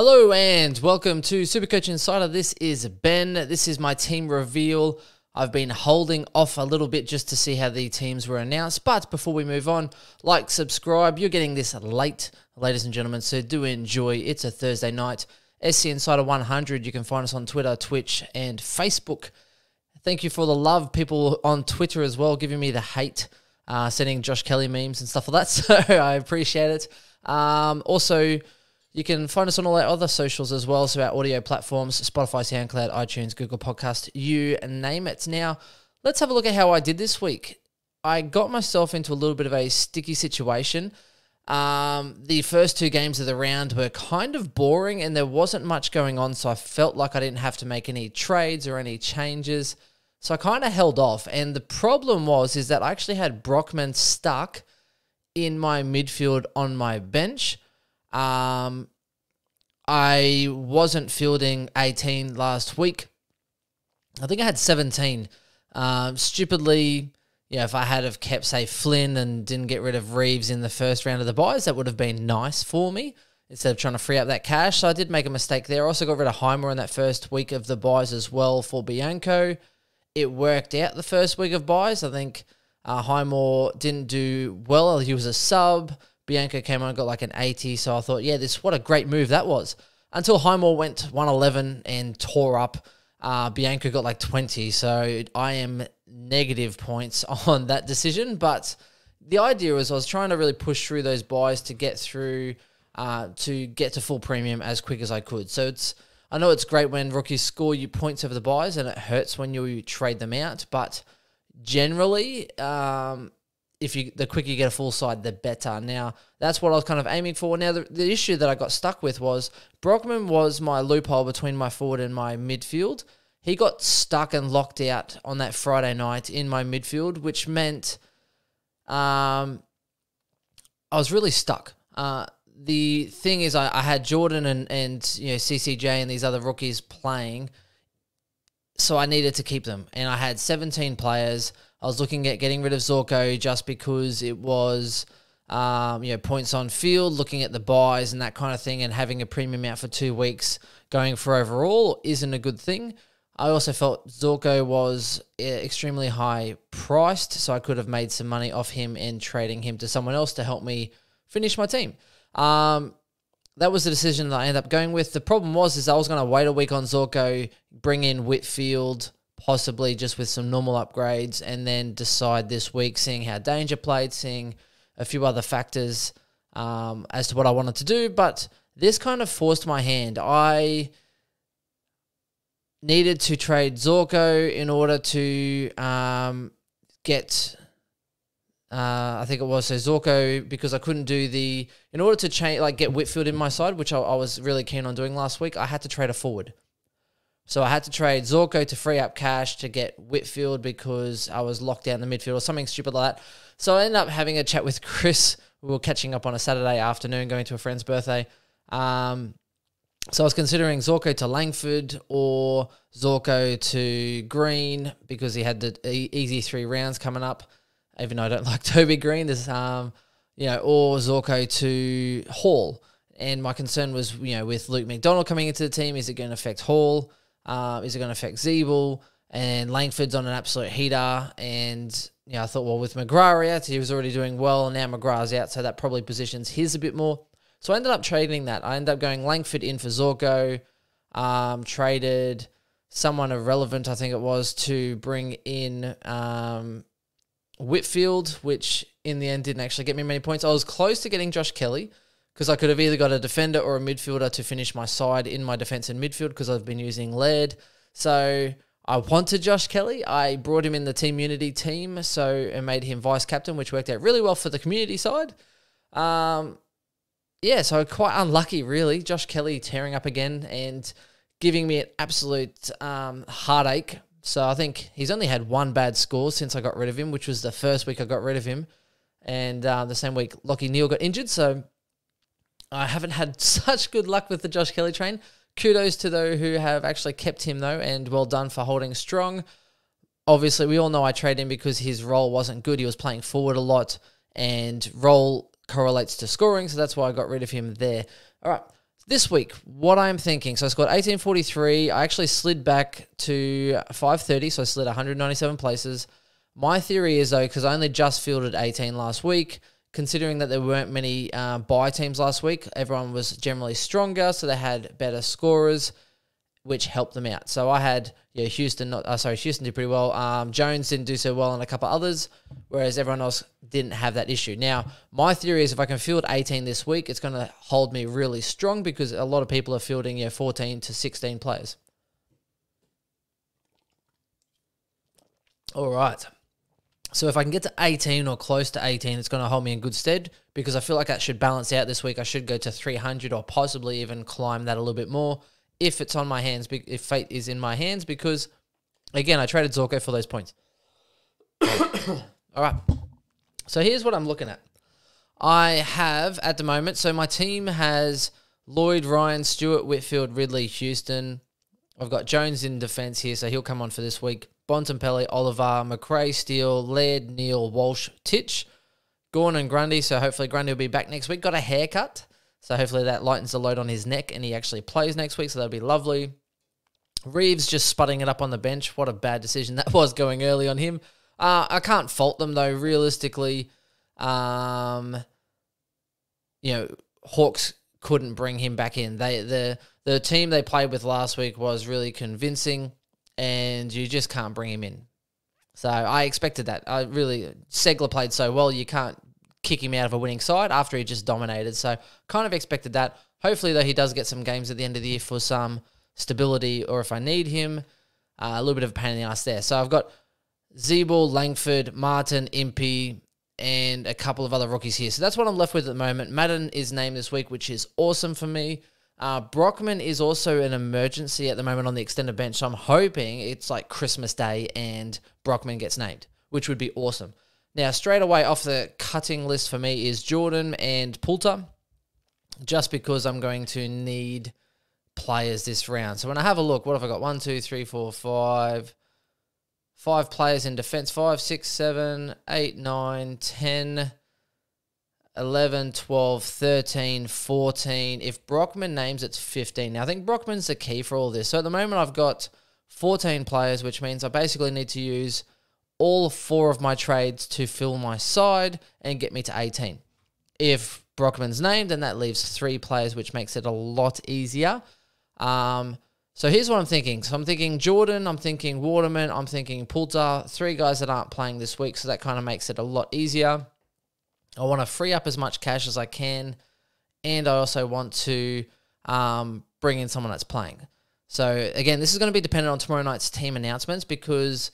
Hello and welcome to Supercoach Insider. This is Ben. This is my team reveal. I've been holding off a little bit just to see how the teams were announced. But before we move on, like, subscribe. You're getting this late, ladies and gentlemen, so do enjoy. It's a Thursday night. SC Insider 100. You can find us on Twitter, Twitch, and Facebook. Thank you for the love. People on Twitter as well giving me the hate, sending Josh Kelly memes and stuff like that. So I appreciate it. Also, you can find us on all our other socials as well, so our audio platforms, Spotify, SoundCloud, iTunes, Google Podcast, you name it. Now, let's have a look at how I did this week. I got myself into a little bit of a sticky situation. The first two games of the round were kind of boring and there wasn't much going on, so I felt like I didn't have to make any trades or any changes. So I kind of held off, and the problem is that I actually had Brockman stuck in my midfield on my bench. I wasn't fielding 18 last week. I think I had 17. Stupidly, if I had have kept, say, Flynn and didn't get rid of Reeves in the first round of the buys, that would have been nice for me instead of trying to free up that cash. So I did make a mistake there. I also got rid of Heimer in that first week of the buys as well for Bianco. It worked out the first week of buys. I think Highmore didn't do well. He was a sub. Bianco came on and got like an 80, so I thought, what a great move that was. Until Highmore went 111 and tore up. Bianco got like 20, so I am negative points on that decision. But the idea was I was trying to really push through those buys to get through, to get to full premium as quick as I could. So I know it's great when rookies score you points over the buys, and it hurts when you trade them out, but generally, the quicker you get a full side, the better. Now, that's what I was kind of aiming for. Now, the issue that I got stuck with was Brockman was my loophole between my forward and my midfield. He got stuck and locked out on that Friday night in my midfield, which meant I was really stuck. The thing is, I had Jordan and CCJ and these other rookies playing, so I needed to keep them. And I had 17 players. I was looking at getting rid of Zorko just because it was, points on field, looking at the buys and that kind of thing, and having a premium out for 2 weeks going for overall isn't a good thing. I also felt Zorko was extremely high priced, so I could have made some money off him and trading him to someone else to help me finish my team. That was the decision that I ended up going with. The problem is I was going to wait a week on Zorko, bring in Whitfield, possibly just with some normal upgrades, and then decide this week, seeing how Danger played, seeing a few other factors as to what I wanted to do. But this kind of forced my hand. I needed to trade Zorko in order to get... I think it was Zorko, because I couldn't do in order to change, get Whitfield in my side, which I was really keen on doing last week, I had to trade a forward. So I had to trade Zorko to free up cash to get Whitfield because I was locked down in the midfield or something stupid like that. So I ended up having a chat with Chris. We were catching up on a Saturday afternoon, going to a friend's birthday. So I was considering Zorko to Langford or Zorko to Green because he had the easy 3 rounds coming up. Even though I don't like Toby Green, there's, or Zorko to Hall. And my concern was, with Luke McDonald coming into the team, is it going to affect Hall? Is it going to affect Zeeble? And Langford's on an absolute heater. And, I thought, with McGrath out, he was already doing well, and now McGrath's out, so that probably positions his a bit more. So I ended up trading that. I ended up going Langford in for Zorko, traded someone irrelevant, I think it was, to bring in Whitfield, which in the end didn't actually get me many points. I was close to getting Josh Kelly because I could have either got a defender or a midfielder to finish my side in my defense and midfield because I've been using Laird. So I wanted Josh Kelly. I brought him in the Team Unity team and made him vice captain, which worked out really well for the community side. So quite unlucky, really. Josh Kelly tearing up again and giving me an absolute heartache. So I think he's only had 1 bad score since I got rid of him, which was the first week I got rid of him. And the same week Lockie Neal got injured. So I haven't had such good luck with the Josh Kelly train. Kudos to those who have actually kept him, though, and well done for holding strong. Obviously, we all know I traded him because his role wasn't good. He was playing forward a lot, and role correlates to scoring, so that's why I got rid of him there. All right, This week, what I'm thinking, so I scored 1843. I actually slid back to 530, so I slid 197 places. My theory is, though, because I only just fielded 18 last week, considering that there weren't many bye teams last week, everyone was generally stronger, so they had better scorers, which helped them out. So I had, Houston did pretty well. Jones didn't do so well and a couple others, whereas everyone else didn't have that issue. Now, my theory is if I can field 18 this week, it's going to hold me really strong because a lot of people are fielding 14 to 16 players. All right. So if I can get to 18 or close to 18, it's going to hold me in good stead because I feel like that should balance out this week. I should go to 300 or possibly even climb that a little bit more if it's on my hands, if fate is in my hands, because, again, I traded Zorko for those points. All right. So here's what I'm looking at. I have, at the moment, so my team has Lloyd, Ryan, Stewart, Whitfield, Ridley, Houston. I've got Jones in defence here, so he'll come on for this week. Bontempelli, Oliver, McRae, Steele, Laird, Neal, Walsh, Titch, Gawn and Grundy, so hopefully Grundy will be back next week. Got a haircut. So hopefully that lightens the load on his neck and he actually plays next week, so that'll be lovely. Reeves just sputting it up on the bench. What a bad decision that was going early on him. I can't fault them, though, realistically. Hawks couldn't bring him back in. The team they played with last week was really convincing, and you just can't bring him in. So I expected that. Segler played so well, you can't kick him out of a winning side after he just dominated. So kind of expected that. Hopefully, though, he does get some games at the end of the year for some stability, or if I need him, a little bit of a pain in the ass there. So I've got Zeeble, Langford, Martin, Impey, and a couple of other rookies here. So that's what I'm left with at the moment. Madden is named this week, which is awesome for me. Brockman is also an emergency at the moment on the extended bench, so I'm hoping it's like Christmas Day and Brockman gets named, which would be awesome. Now, straight away off the cutting list for me is Jordan and Poulter, just because I'm going to need players this round. So when I have a look, what have I got? 1, 2, 3, 4, 5. 5 players in defense. 5, 6, 7, 8, 9, 10, 11, 12, 13, 14. If Brockman names, it's 15. Now, I think Brockman's the key for all this. So at the moment, I've got 14 players, which means I basically need to use all 4 of my trades to fill my side and get me to 18. If Brockman's named, then that leaves 3 players, which makes it a lot easier. So here's what I'm thinking. So I'm thinking Jordan, I'm thinking Waterman, I'm thinking Poulter, 3 guys that aren't playing this week, so that kind of makes it a lot easier. I want to free up as much cash as I can, and I also want to bring in someone that's playing. So again, this is going to be dependent on tomorrow night's team announcements because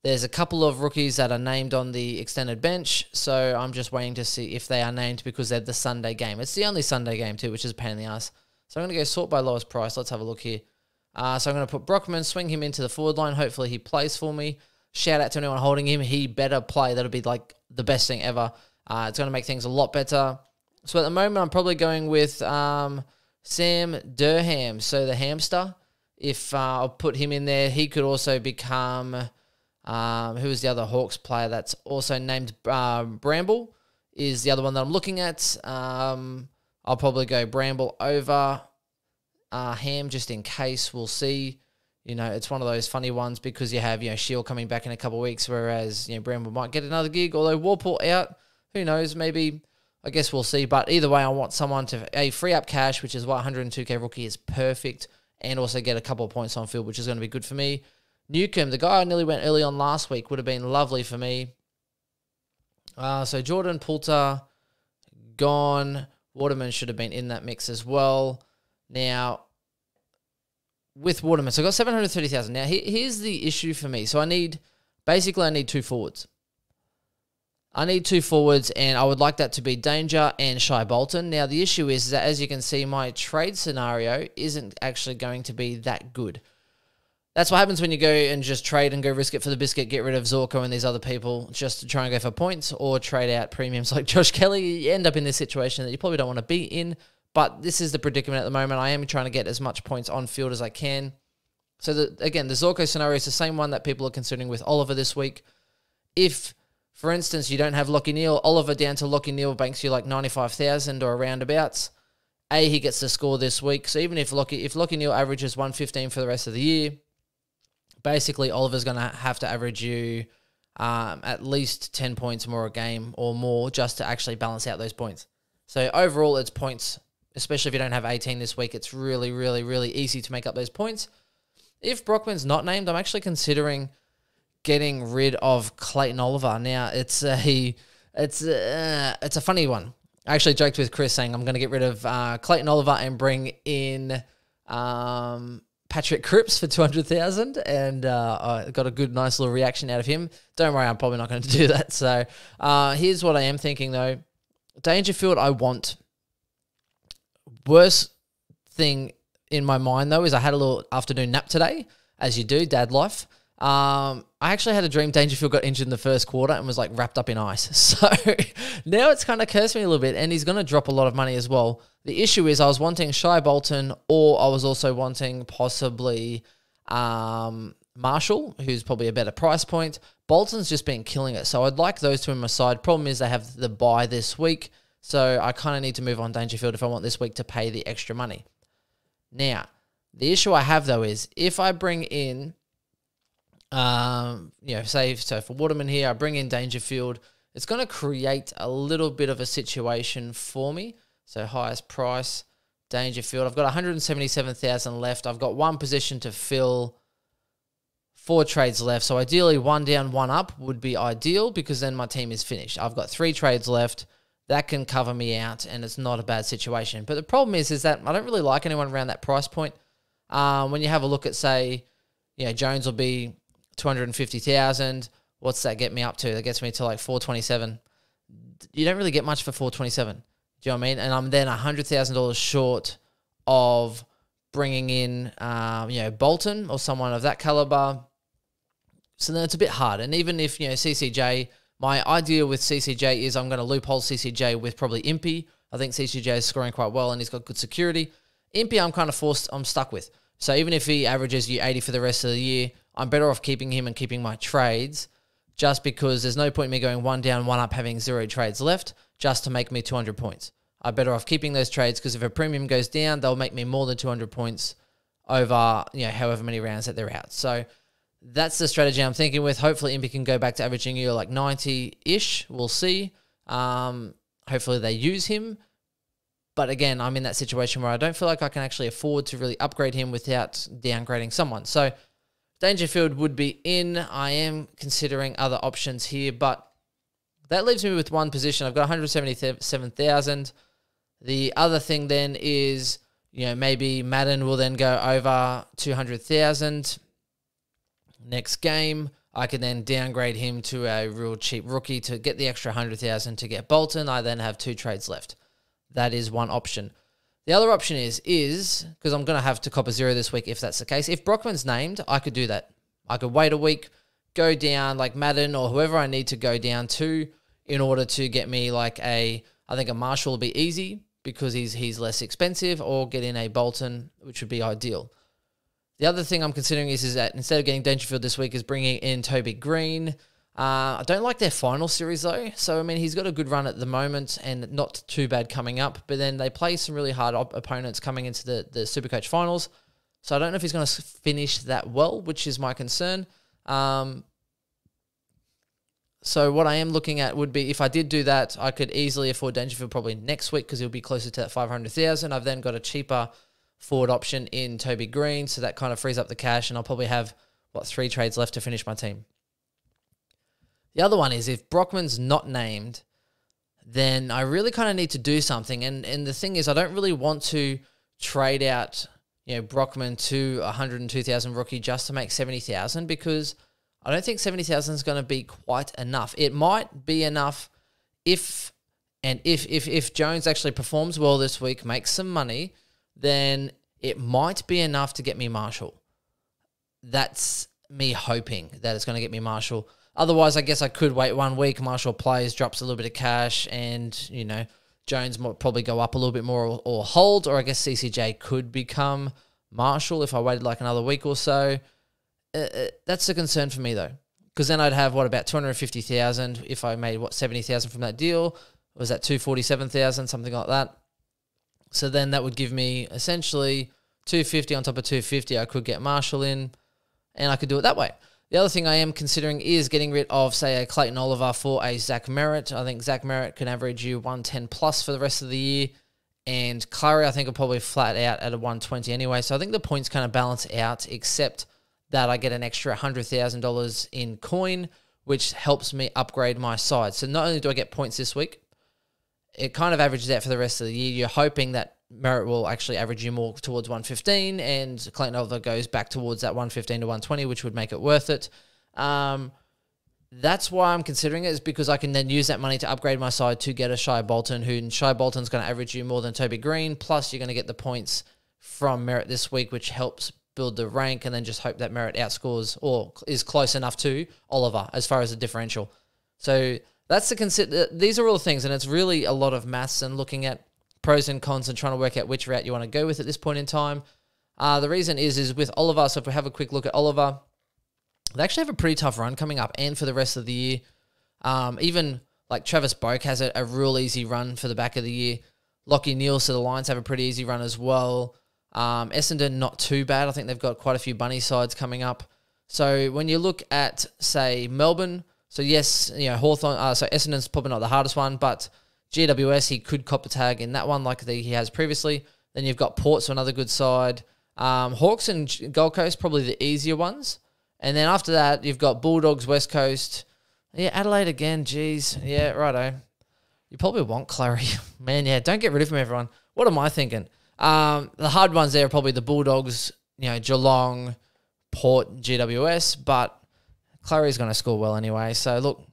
there's a couple of rookies that are named on the extended bench, so I'm just waiting to see if they are named because they're the Sunday game. It's the only Sunday game too, which is a pain in the ass. So I'm going to go sort by lowest price. Let's have a look here. So I'm going to put Brockman, swing him into the forward line. Hopefully he plays for me. Shout out to anyone holding him. He better play. That'll be like the best thing ever. It's going to make things a lot better. So at the moment, I'm probably going with Sam Durham, so the hamster. If I'll put him in there, he could also become... who is the other Hawks player that's also named Bramble is the other one that I'm looking at. I'll probably go Bramble over Ham just in case. We'll see. It's one of those funny ones because you have, Shield coming back in a couple of weeks, whereas, Bramble might get another gig. Although Warple out, who knows, maybe, I guess we'll see. But either way, I want someone to, free up cash, which is why 102k rookie is perfect, and also get a couple of points on field, which is going to be good for me. Newcomb, the guy I nearly went early on last week, would have been lovely for me. So Jordan, Poulter, gone. Waterman should have been in that mix as well. Now, with Waterman, so I got 730,000. Now, here's the issue for me. So I need 2 forwards. I need 2 forwards, and I would like that to be Danger and Shai Bolton. Now, the issue is that, as you can see, my trade scenario isn't actually going to be that good. That's what happens when you go and just trade and go risk it for the biscuit, get rid of Zorko and these other people just to try and go for points, or trade out premiums like Josh Kelly. You end up in this situation that you probably don't want to be in, but this is the predicament at the moment. I am trying to get as much points on field as I can. So, again, the Zorko scenario is the same one that people are considering with Oliver this week. If, for instance, you don't have Lockie Neal, Oliver down to Lockie Neal banks you like 95,000 or roundabouts. he gets to score this week. So even if Lockie Neal averages 115 for the rest of the year, basically Oliver's going to have to average you at least 10 points more a game or more just to actually balance out those points. So overall, it's points, especially if you don't have 18 this week. It's really, really, really easy to make up those points. If Brockman's not named, I'm actually considering getting rid of Clayton Oliver. Now, it's a funny one. I actually joked with Chris saying I'm going to get rid of Clayton Oliver and bring in Patrick Cripps for 200,000, and I got a good, nice little reaction out of him. Don't worry, I'm probably not going to do that. So here's what I am thinking, though. Dangerfield, I want. Worst thing in my mind, though, is I had a little afternoon nap today, as you do, dad life. I actually had a dream Dangerfield got injured in the first quarter and was like wrapped up in ice. So now it's kind of cursed me a little bit, and he's going to drop a lot of money as well. The issue is I was wanting Shai Bolton, or I was also wanting possibly Marshall, who's probably a better price point. Bolton's just been killing it, so I'd like those two in my side. Problem is they have the bye this week, so I kind of need to move on Dangerfield if I want this week to pay the extra money. Now, the issue I have, though, is if I bring in, so for Waterman here, I bring in Dangerfield, it's going to create a little bit of a situation for me. So highest price, Dangerfield. I've got 177,000 left. I've got one position to fill, 4 trades left. So ideally, 1 down, 1 up would be ideal because then my team is finished. I've got 3 trades left. That can cover me out, and it's not a bad situation. But the problem is that I don't really like anyone around that price point. When you have a look at, say, Jones will be 250,000. What's that get me up to? That gets me to like 427. You don't really get much for 427. Do you know what I mean? And I'm then $100,000 short of bringing in, Bolton or someone of that caliber. So then it's a bit hard. And even if, CCJ, my idea with CCJ is I'm going to loophole CCJ with probably Impey. I think CCJ is scoring quite well and he's got good security. Impey, I'm stuck with. So even if he averages you 80 for the rest of the year, I'm better off keeping him and keeping my trades just because there's no point in me going 1 down, 1 up, having 0 trades left just to make me 200 points. I'm better off keeping those trades because if a premium goes down, they'll make me more than 200 points over, however many rounds that they're out. So that's the strategy I'm thinking with. Hopefully, Impey can go back to averaging you like 90-ish. We'll see. Hopefully, they use him. But again, I'm in that situation where I don't feel like I can actually afford to really upgrade him without downgrading someone. So Dangerfield would be in. I am considering other options here, but that leaves me with one position. I've got 177,000. The other thing then is, maybe Madden will then go over 200,000. Next game, I can then downgrade him to a real cheap rookie to get the extra 100,000 to get Bolton. I then have 2 trades left. That is one option. The other option is because I'm going to have to cop a 0 this week if that's the case. If Brockman's named, I could do that. I could wait a week, go down like Madden or whoever I need to go down to in order to get me like I think a Marshall will be easy because he's less expensive, or get in a Bolton, which would be ideal. The other thing I'm considering is that instead of getting Dangerfield this week is bringing in Toby Green. I don't like their final series though. So, he's got a good run at the moment and not too bad coming up. But then they play some really hard opponents coming into the Supercoach finals. So I don't know if he's going to finish that well, which is my concern. So what I am looking at would be if I did do that, I could easily afford Dangerfield probably next week because he'll be closer to that 500,000. I've then got a cheaper forward option in Toby Green. So that kind of frees up the cash and I'll probably have, 3 trades left to finish my team. The other one is if Brockman's not named, then I really kind of need to do something. And the thing is, I don't really want to trade out, Brockman to 102,000 rookie just to make 70,000 because I don't think 70,000 is going to be quite enough. It might be enough if Jones actually performs well this week, makes some money, then it might be enough to get me Marshall. That's me hoping that it's going to get me Marshall. Otherwise, I guess I could wait 1 week. Marshall plays, drops a little bit of cash, and, Jones might probably go up a little bit more or hold, or I guess CCJ could become Marshall if I waited like another week or so. That's a concern for me, though, because then I'd have, about 250,000 if I made, 70,000 from that deal? Was that 247,000, something like that? So then that would give me essentially 250 on top of 250. I could get Marshall in, and I could do it that way. The other thing I am considering is getting rid of, say, a Clayton Oliver for a Zach Merritt. I think Zach Merritt can average you 110 plus for the rest of the year. And Clary, I think, will probably flat out at a 120 anyway. So I think the points kind of balance out, except that I get an extra $100,000 in coin, which helps me upgrade my side. So not only do I get points this week, it kind of averages out for the rest of the year. You're hoping that Merritt will actually average you more towards 115, and Clayton Oliver goes back towards that 115 to 120, which would make it worth it. That's why I'm considering it, is because I can then use that money to upgrade my side to get a Shai Bolton, who Shai Bolton's going to average you more than Toby Green, plus you're going to get the points from Merritt this week, which helps build the rank, and then just hope that Merritt outscores or is close enough to Oliver as far as the differential. So that's the consider. These are all things, and it's really a lot of maths and looking at pros and cons and trying to work out which route you want to go with at this point in time. The reason is with Oliver, so if we have a quick look at Oliver, they actually have a pretty tough run coming up and for the rest of the year. Even like Travis Boak has a real easy run for the back of the year. Lachie Neale, so the Lions have a pretty easy run as well. Essendon, not too bad. I think they've got quite a few bunny sides coming up. So when you look at, say, Melbourne, so yes, Hawthorn, so Essendon's probably not the hardest one, but GWS, he could cop a tag in that one like he has previously. Then you've got Port, so another good side. Hawks and Gold Coast, probably the easier ones. And then after that, you've got Bulldogs, West Coast. Yeah, Adelaide again, geez. Yeah, righto. You probably want Clary. Man, yeah, don't get rid of him, everyone. What am I thinking? The hard ones there are probably the Bulldogs, Geelong, Port, GWS, but Clary's going to score well anyway. So, look,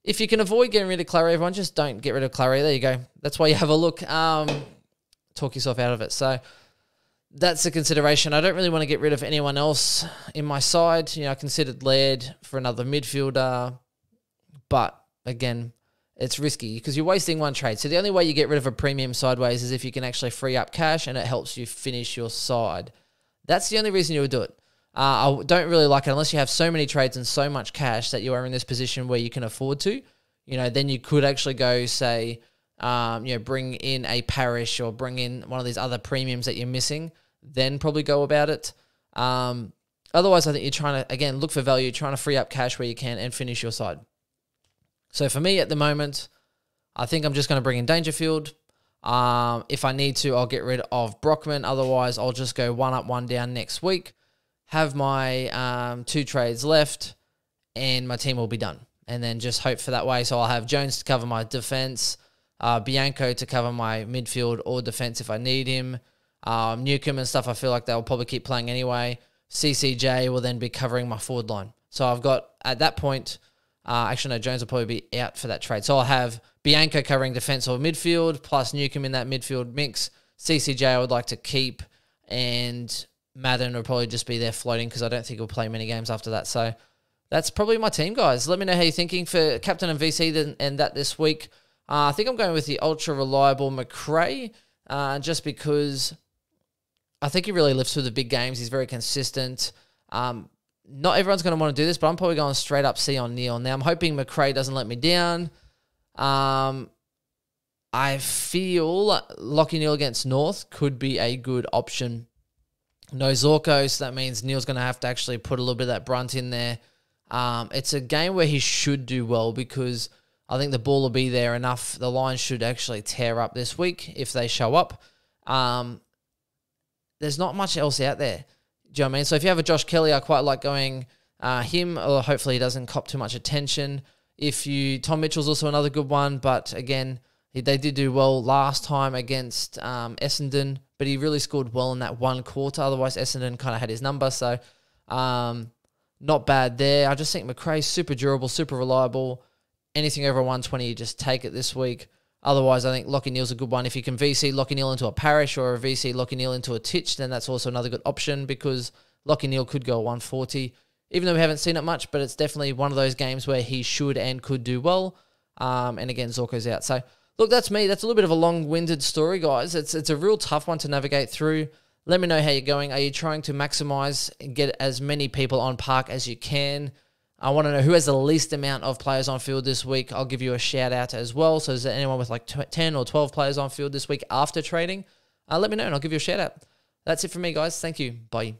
if you can avoid getting rid of Clary, everyone, just don't get rid of Clary. There you go. That's why you have a look. Talk yourself out of it. So, that's a consideration. I don't really want to get rid of anyone else in my side. I considered Laird for another midfielder, but again, it's risky because you're wasting one trade. So the only way you get rid of a premium sideways is if you can actually free up cash and it helps you finish your side. That's the only reason you would do it. I don't really like it unless you have so many trades and so much cash that you are in this position where you can afford to. Then you could actually go, say, bring in a Parish or bring in one of these other premiums that you're missing, then probably go about it. Otherwise, I think you're trying to, again, look for value, trying to free up cash where you can and finish your side. So for me at the moment, I think I'm just going to bring in Dangerfield. If I need to, I'll get rid of Brockman. Otherwise, I'll just go one up, one down next week, have my 2 trades left, and my team will be done. And then just hope for that way. So I'll have Jones to cover my defense, Bianco to cover my midfield or defense if I need him. Newcomb and stuff, I feel like they'll probably keep playing anyway. CCJ will then be covering my forward line. So I've got, at that point, actually no, Jones will probably be out for that trade. So I'll have Bianco covering defense or midfield, plus Newcomb in that midfield mix. CCJ I would like to keep, and Madden will probably just be there floating because I don't think he'll play many games after that. So that's probably my team, guys. Let me know how you're thinking for captain and VC and that this week. I think I'm going with the ultra-reliable McRae, just because I think he really lifts through the big games. He's very consistent. Not everyone's going to want to do this, but I'm probably going straight up C on Neil. Now, I'm hoping McRae doesn't let me down. I feel Lachie Neale against North could be a good option. No Zorko, so that means Neil's going to have to actually put a little bit of that brunt in there. It's a game where he should do well because I think the ball will be there enough. The Lions should actually tear up this week if they show up. There's not much else out there. Do you know what I mean? So if you have a Josh Kelly, I quite like going him, or hopefully he doesn't cop too much attention. Tom Mitchell's also another good one, but again, they did do well last time against Essendon, but he really scored well in that one quarter. Otherwise, Essendon kind of had his number, so not bad there. I just think McRae's super durable, super reliable. Anything over 120, you just take it this week. Otherwise, I think Lachie Neale's a good one. If you can VC Lachie Neale into a Parish or a VC Lachie Neale into a Titch, then that's also another good option because Lachie Neale could go 140. Even though we haven't seen it much, but it's definitely one of those games where he should and could do well. And again, Zorko's out. So, look, that's me. That's a little bit of a long-winded story, guys. It's a real tough one to navigate through. Let me know how you're going. Are you trying to maximize and get as many people on park as you can? I want to know who has the least amount of players on field this week. I'll give you a shout out as well. So is there anyone with like 10 or 12 players on field this week after trading? let me know and I'll give you a shout out. That's it from me, guys. Thank you. Bye.